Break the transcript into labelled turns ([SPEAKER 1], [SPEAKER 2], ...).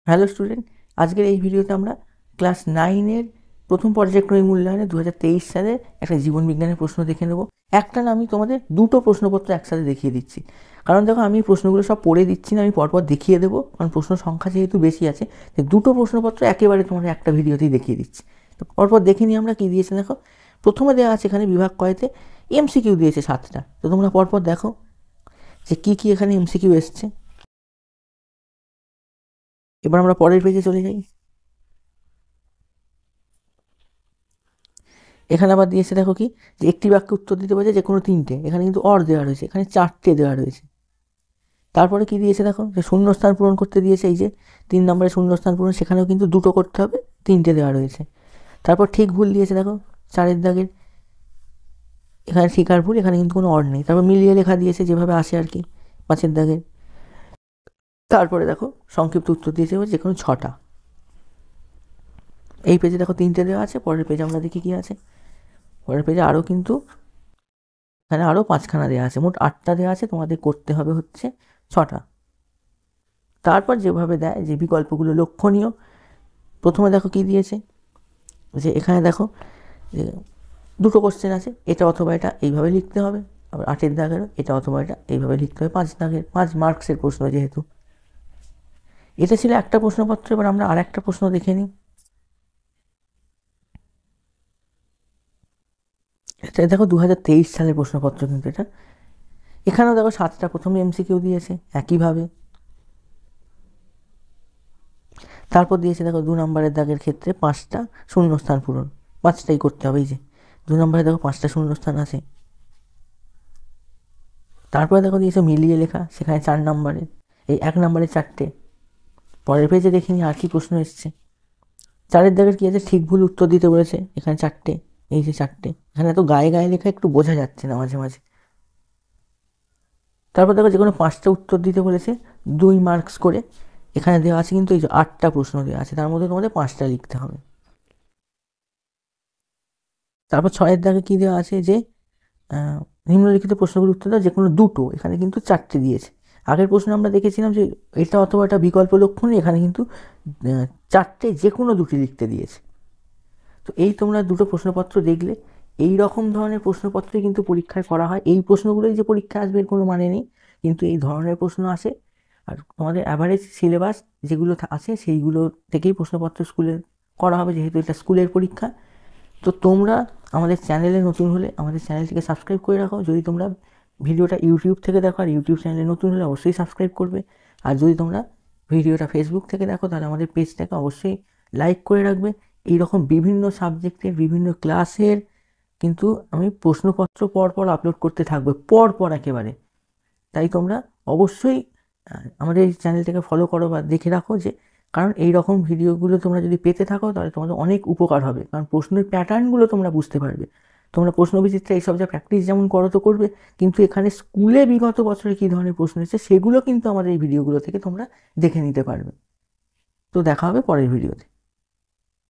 [SPEAKER 1] Hello student, আজকের এই ভিডিওতে আমরা ক্লাস 9-এর প্রথম পর্যায়ক্রমিক মূল্যায়নে 2023 সালের একটা জীবন বিজ্ঞানের প্রশ্ন দেখে নেব। একটা না, আমি তোমাদের দুটো প্রশ্নপত্র একসাথে দেখিয়ে দিচ্ছি। কারণ দেখো, আমি প্রশ্নগুলো সব পড়ে দিচ্ছি না, আমি পরপর দেখিয়ে দেবো, কারণ প্রশ্ন সংখ্যা যেহেতু বেশি আছে, দুটো প্রশ্নপত্র একেবারে তোমাদের একটা ভিডিওতেই দেখিয়ে দিচ্ছি। তো পরপর দেখে নিই আমরা কী দিয়েছে। দেখো, প্রথমে দেওয়া আছে এখানে বিভাগ কয়তে এমসিকিউ দিয়েছে 7টা। তো তোমরা পরপর দেখো যে কী কী এখানে এমসিকিউ এসছে। এবার আমরা পরের পেজে চলে যাই। এখানে আবার দিয়েছে, দেখো কি, যে একটি বাক্যে উত্তর দিতে বলেছে যে কোনো তিনটে। এখানে কিন্তু অর দেওয়া রয়েছে, এখানে 4টে দেওয়া রয়েছে। তারপরে কি দিয়েছে দেখো, যে শূন্যস্থান পূরণ করতে দিয়েছে, এই যে 3 নম্বরে শূন্যস্থান পূরণ, সেখানেও কিন্তু দুটো করতে হবে, 3টে দেওয়া রয়েছে। তারপর ঠিক ভুল দিয়েছে, দেখো 4-এর দাগের, এখানে ঠিক আর ভুল, এখানে কিন্তু কোনো অর নেই। তারপর মিলিয়ে লেখা দিয়েছে যেভাবে আসে আর কি, 5-এর দাগের। তারপরে দেখো সংক্ষিপ্ত উত্তর দিয়েছে যে কোনো 6টা। এই পেজে দেখো 3টে দেওয়া আছে। পরের পেজে আমরা দেখি কি আছে। পরের পেজে আরও কিন্তু এখানে আরও 5খানা দেওয়া আছে, মোট 8টা দেওয়া আছে, তোমাদের করতে হবে হচ্ছে 6টা। তারপর যেভাবে দেয় যে বিকল্পগুলো লক্ষণীয়, প্রথমে দেখো কি দিয়েছে, যে এখানে দেখো যে দুটো কোশ্চেন আছে, এটা অথবা এটা এইভাবে লিখতে হবে। আবার 8-এর দাগেরও এটা অথবা এটা এইভাবে লিখতে হবে, 5 দাগের, 5 মার্কসের প্রশ্ন যেহেতু। এটা ছিল একটা প্রশ্নপত্র। এবার আমরা আর একটা প্রশ্ন দেখে নিই। এটা দেখো 2023 সালের প্রশ্নপত্র কিন্তু এটা। এখানেও দেখো 7টা প্রথমে এমসিকিউ দিয়েছে একইভাবে। তারপর দিয়েছে দেখো 2 নম্বরের দাগের ক্ষেত্রে 5টা শূন্যস্থান পূরণ, 5টাই করতে হবে। এই যে 2 নম্বরে দেখো 5টা শূন্যস্থান আছে। তারপরে দেখো দিয়েছে মিলিয়ে লেখা, সেখানে 4 নম্বরের, এই 1 নম্বরে 4টে। পরের পেজে দেখিনি আর কি প্রশ্ন এসছে। 4-এর দাগের কি আছে, ঠিক ভুল উত্তর দিতে বলেছে, এখানে 4টে, এই যে 4টে। এখানে এত গায়ে গায়ে লেখা একটু বোঝা যাচ্ছে না মাঝে মাঝে। তারপর দেখো যে কোনো 5টা উত্তর দিতে বলেছে, 2 মার্কস করে। এখানে দেওয়া আছে কিন্তু এই যে 8টা প্রশ্ন দেওয়া আছে, তার মধ্যে তোমাদের 5টা লিখতে হবে। তারপর 6-এর দাগে কি দেওয়া আছে, যে নিম্নলিখিত প্রশ্নগুলোর উত্তর দাও যে কোনো দুটো। এখানে কিন্তু 4টে দিয়েছে। আগের প্রশ্নে আমরা দেখেছিলাম যে এটা অথবা এটা বিকল্প লক্ষণই, এখানে কিন্তু 4টে যে কোনো দুটি লিখতে দিয়েছে। তো এই তোমরা দুটো প্রশ্নপত্র দেখলে, এই রকম ধরনের প্রশ্নপত্রই কিন্তু পরীক্ষায় করা হয়। এই প্রশ্নগুলোই যে পরীক্ষায় আসবে এর কোনো মানে নেই, কিন্তু এই ধরনের প্রশ্ন আসে। আর তোমাদের অ্যাভারেজ সিলেবাস যেগুলো আছে সেইগুলো থেকেই প্রশ্নপত্র স্কুলে করা হবে, যেহেতু এটা স্কুলের পরীক্ষা। তো তোমরা আমাদের চ্যানেলে নতুন হলে আমাদের চ্যানেলটিকে সাবস্ক্রাইব করে রাখো। যদি তোমরা ভিডিওটা ইউটিউব থেকে দেখো আর ইউটিউব চ্যানেলে নতুন হলে অবশ্যই সাবস্ক্রাইব করবে। আর যদি তোমরা ভিডিওটা ফেসবুক থেকে দেখো তাহলে আমাদের পেজটাকে অবশ্যই লাইক করে রাখবে। এইরকম বিভিন্ন সাবজেক্টের বিভিন্ন ক্লাসের কিন্তু আমি প্রশ্নপত্র পরপর আপলোড করতে থাকবো, পরপর একেবারে। তাই তোমরা অবশ্যই আমাদের এই চ্যানেলটাকে ফলো করো বা দেখে রাখো, যে কারণ এই রকম ভিডিওগুলো তোমরা যদি পেতে থাকো তাহলে তোমাদের অনেক উপকার হবে, কারণ প্রশ্নের প্যাটার্নগুলো তোমরা বুঝতে পারবে। তোমরা প্রশ্নবিচিত্রা এইসব যা প্র্যাকটিস যেমন করো তো করবে, কিন্তু এখানে স্কুলে বিগত বছরে কী ধরনের প্রশ্ন এসেছে সেগুলো কিন্তু আমাদের এই ভিডিওগুলো থেকে তোমরা দেখে নিতে পারবে। তো দেখা হবে পরের ভিডিওতে।